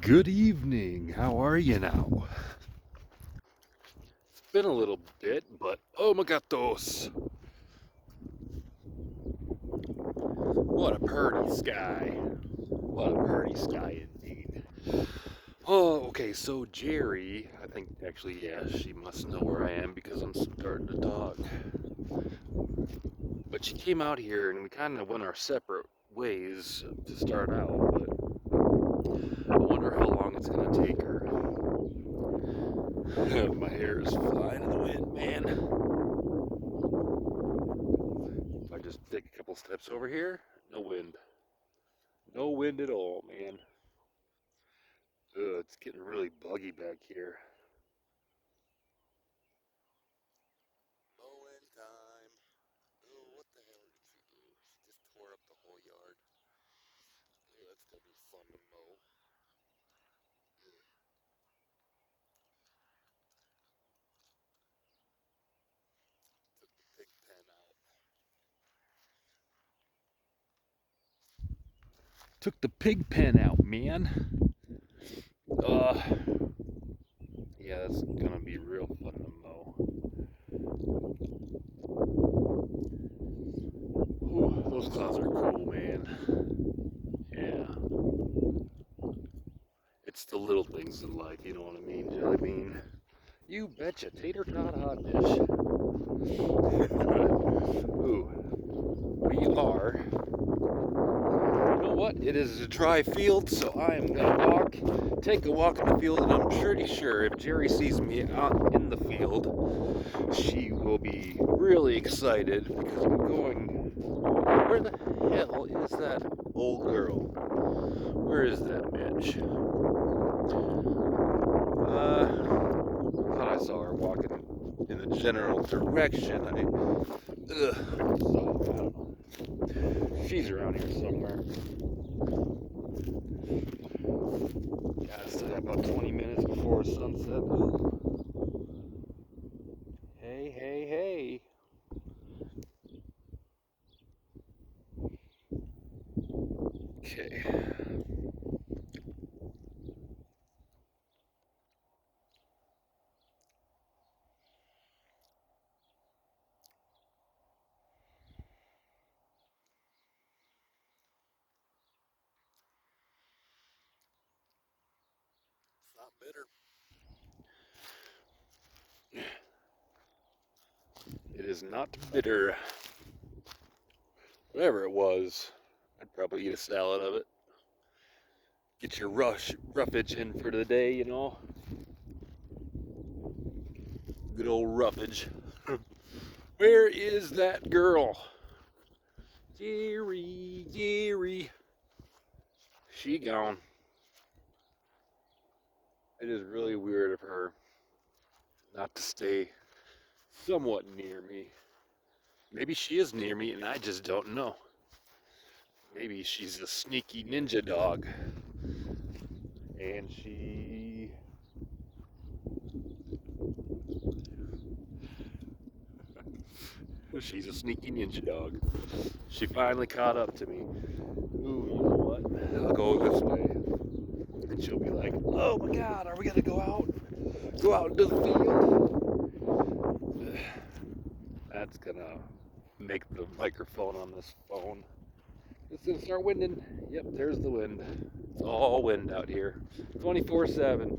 Good evening. How are you now? It's been a little bit, but oh my gatos. What a pretty sky. What a pretty sky indeed. Oh, okay, so Jerry, I think actually, yeah, she must know where I am because I'm starting to talk. But she came out here and we kind of went our separate ways to start out, but I wonder how long it's going to take her. My hair is flying in the wind, man. If I just take a couple steps over here, no wind. No wind at all, man. Ugh, it's getting really buggy back here. Mowing time. Oh, what the hell did she do? She just tore up the whole yard. Oh, that's gonna be fun to mow. Ugh. Took the pig pen out. Took the pig pen out, man. Uh, yeah, that's gonna be real fun to mow. Ooh, those clouds are cool, man. Yeah. It's the little things in life, you know what I mean, Jelly Bean? You betcha, tater tot hot dish. Ooh, we are. You know what? It is a dry field, so I am gonna take a walk in the field, and I'm pretty sure if Jerry sees me out in the field, she will be really excited because I'm going. Where the hell is that old girl? Where is that bitch? Thought I saw her walking in the general direction. So I don't know. She's around here somewhere. Yeah, I still got about 20 minutes before sunset. Hey, hey, hey. Okay. It's not bitter. It is not bitter. Whatever it was, I'd probably eat a salad of it. Get your roughage in for the day, you know? Good old roughage. Where is that girl? Jerry, Jerry. She gone. It is really weird of her not to stay somewhat near me. Maybe she is near me and I just don't know. Maybe she's a sneaky ninja dog. And she's a sneaky ninja dog. She finally caught up to me. Ooh, you know what? I'll go this way. And she'll be like, oh my god, are we gonna go out? Go out into the field? That's gonna make the microphone on this phone. It's gonna start winding. Yep, there's the wind. It's all wind out here. 24/7.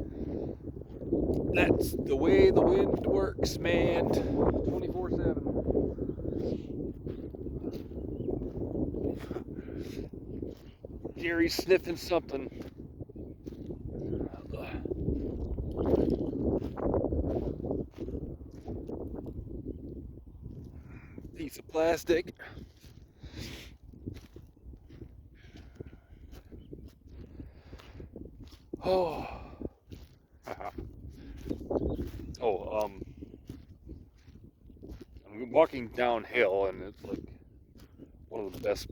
That's the way the wind works, man. 24/7. Jerry's sniffing something. Piece of plastic. Oh. Oh, I'm walking downhill and it's like one of the best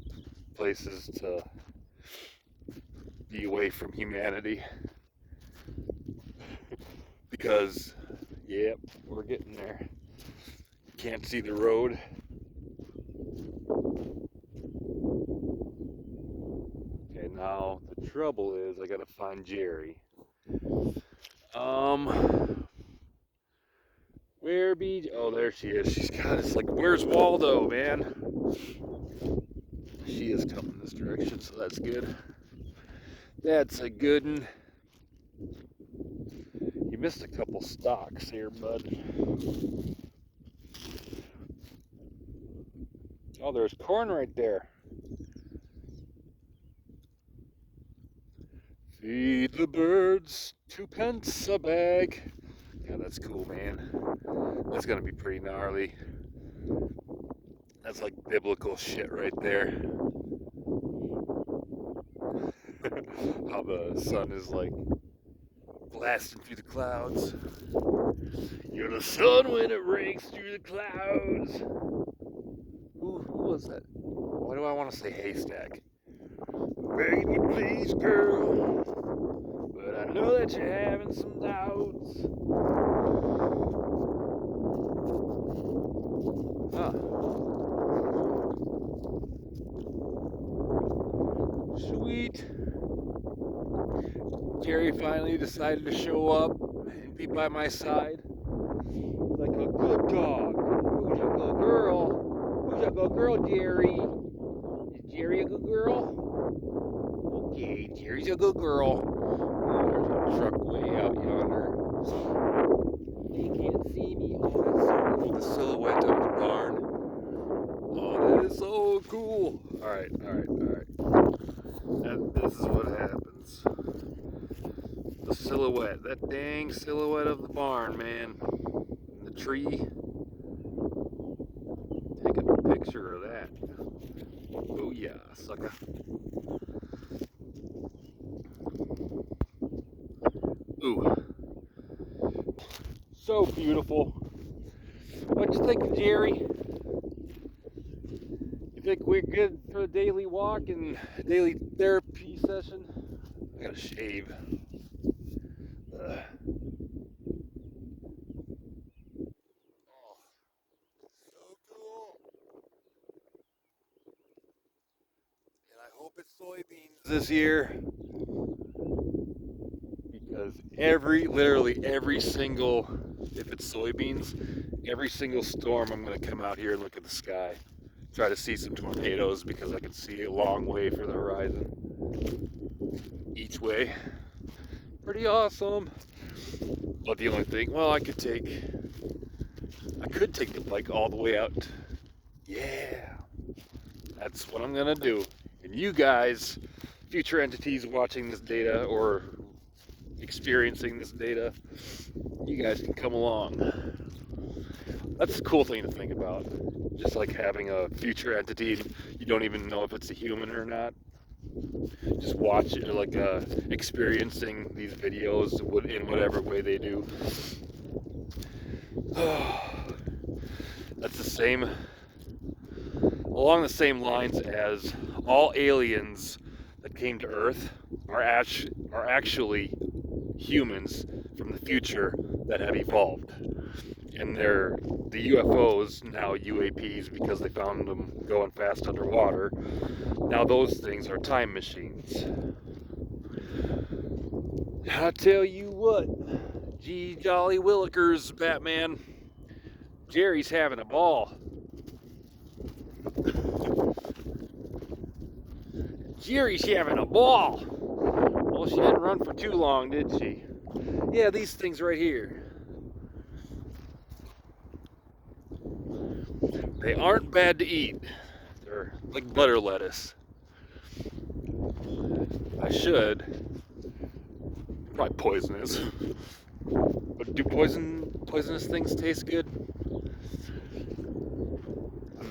places to be away from humanity. Because, yep, we're getting there. Can't see the road. Okay, now the trouble is I gotta find Jerry. Where be? Oh, there she is. She's got us like, where's Waldo, man? She is coming this direction, so that's good. That's a good one. You missed a couple stalks here, bud. Oh, there's corn right there. Feed the birds, 2p a bag. Yeah, that's cool, man. That's gonna be pretty gnarly. That's like biblical shit right there. How the sun is like blasting through the clouds. You're the sun when it breaks through the clouds. Who was that? Why do I want to say haystack? Begging you please, girl, but I know that you're having some doubts. Huh. Sweet. Jerry finally decided to show up and be by my side. Like a good dog. Who's a good girl? Who's a good girl, Jerry? Is Jerry a good girl? Okay, Jerry's a good girl. Oh, there's a truck way out yonder. You can't see me. Oh, that's so cool. The silhouette of the barn. Oh, that is so cool. Alright. And this is what happens. The silhouette. That dang silhouette of the barn, man. And the tree. Taking a picture of that. Oh yeah, sucker. Ooh. So beautiful. What'd you think of Jerry? You think we're good for a daily walk and daily therapy session? I gotta shave. Oh, so cool. And I hope it's soybeans this year. Because literally every single, if it's soybeans, every single storm I'm going to come out here and look at the sky. Try to see some tornadoes because I can see a long way for the horizon. Each way. Pretty awesome. But the only thing, well, I could take the bike all the way out. Yeah. That's what I'm going to do. And you guys, future entities watching this data or experiencing this data, you guys can come along. That's a cool thing to think about. Just like having a future entity, you don't even know if it's a human or not. Just watch it, like experiencing these videos in whatever way they do. That's the same, along the same lines as all aliens that came to Earth are actually humans from the future that have evolved. And they're the UFOs, now UAPs, because they found them going fast underwater. Now those things are time machines. I tell you what, gee jolly willikers, Batman, Jerry's having a ball. Jerry's having a ball. Well, she didn't run for too long, did she? Yeah, these things right here. They aren't bad to eat. They're like butter lettuce. I should. Probably poisonous. But do poisonous things taste good?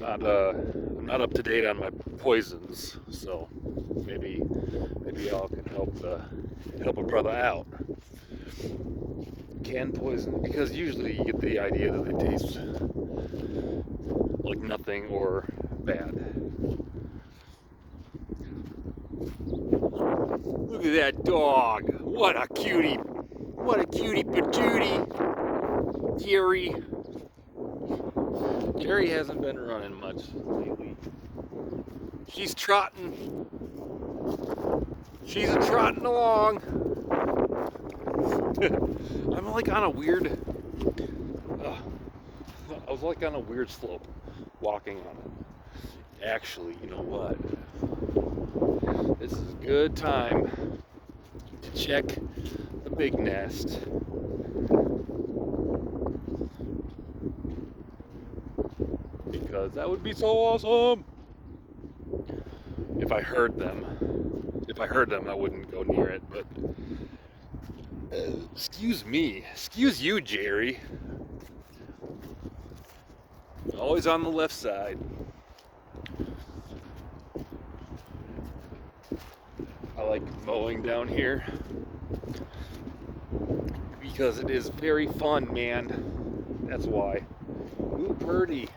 I'm not up to date on my poisons, so maybe y'all can help a brother out. Can poison, because usually you get the idea that they taste like nothing or bad. Look at that dog. What a cutie. What a cutie patootie. Jerry. Jerry hasn't been running much lately. She's trotting. She's a trotting along. I'm like on a weird. I was like on a weird slope, walking on it. Actually, you know what? This is a good time to check the big nest. Because that would be so awesome. If I heard them, I wouldn't go near it. But excuse me, excuse you, Jerry. Always on the left side. I like mowing down here because it is very fun, man. That's why. Ooh, Purdy.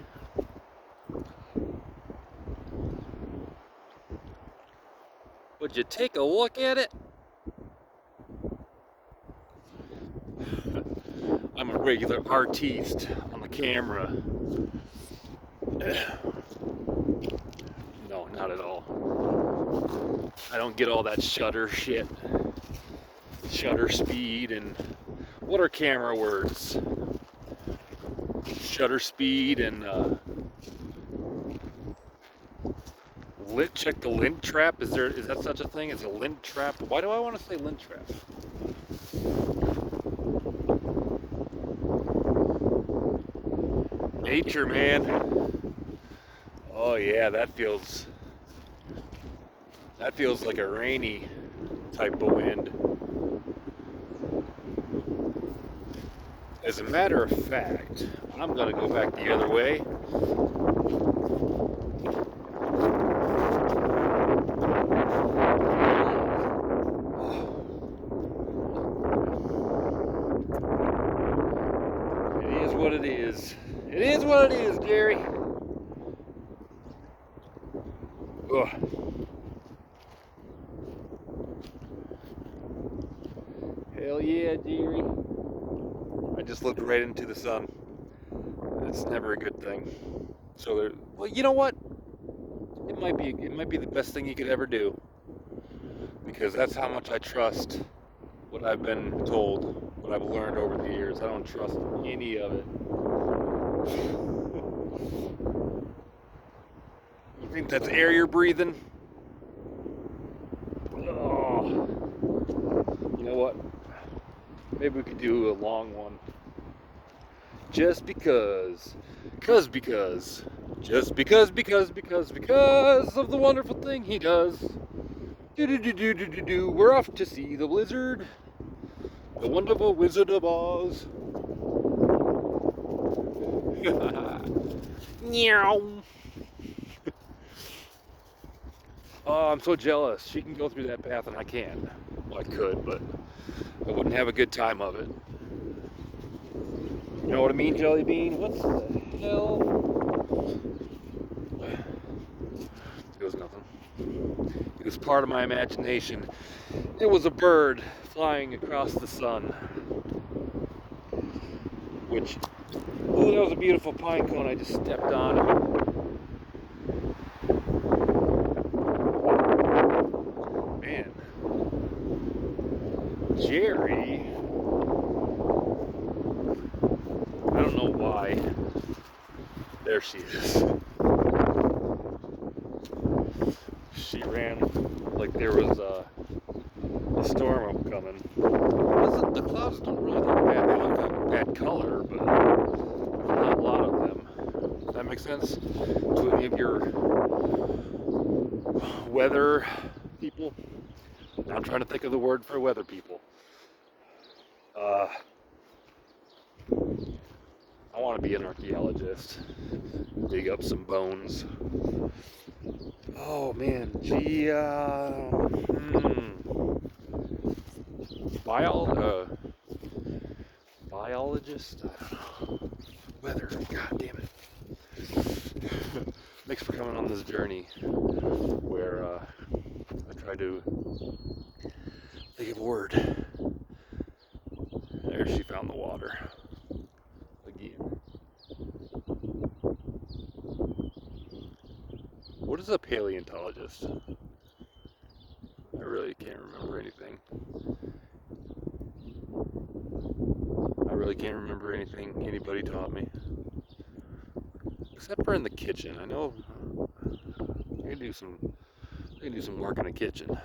Would you take a look at it? I'm a regular artiste on the camera. No, not at all. I don't get all that shutter shit. Shutter speed and what are camera words? Shutter speed and check the lint trap. Is that such a thing as a lint trap? Why do I want to say lint trap? Nature, man. Oh yeah, that feels like a rainy type of wind. As a matter of fact, I'm gonna go back the other way. It is what it is. It is what it is, Jerry. Ugh. Hell yeah, Jerry. I just looked right into the sun. That's never a good thing. So well, you know what? It might be the best thing you could ever do. Because that's how much I trust what I've been told, what I've learned over the years. I don't trust any of it. You think that's air you're breathing? Oh. You know what? Maybe we could do a long one. Just because of the wonderful thing he does. We're off to see the blizzard, the wonderful Wizard of Oz. Meow. Oh, I'm so jealous. She can go through that path and I can't. Well, I could, but I wouldn't have a good time of it. You know what I mean, Jelly Bean? What the hell? It was nothing. It was part of my imagination. It was a bird flying across the sun. Which, oh, that was a beautiful pine cone I just stepped on. Man. Jerry. I don't know why. There she is. She ran like there was a storm coming. The clouds don't really look bad. They look like bad color, but not a lot of them. Does that make sense to any of your weather people? I'm trying to think of the word for weather people. I want to be an archaeologist, dig up some bones. Oh man, biologist? I don't know. Weather, god damn it. Thanks for coming on this journey where I try to think of a word. There, she found the water. Again. What is a paleontologist? I really can't remember anything. I really can't remember anything anybody taught me. Except for in the kitchen. I know I can do some work in the kitchen.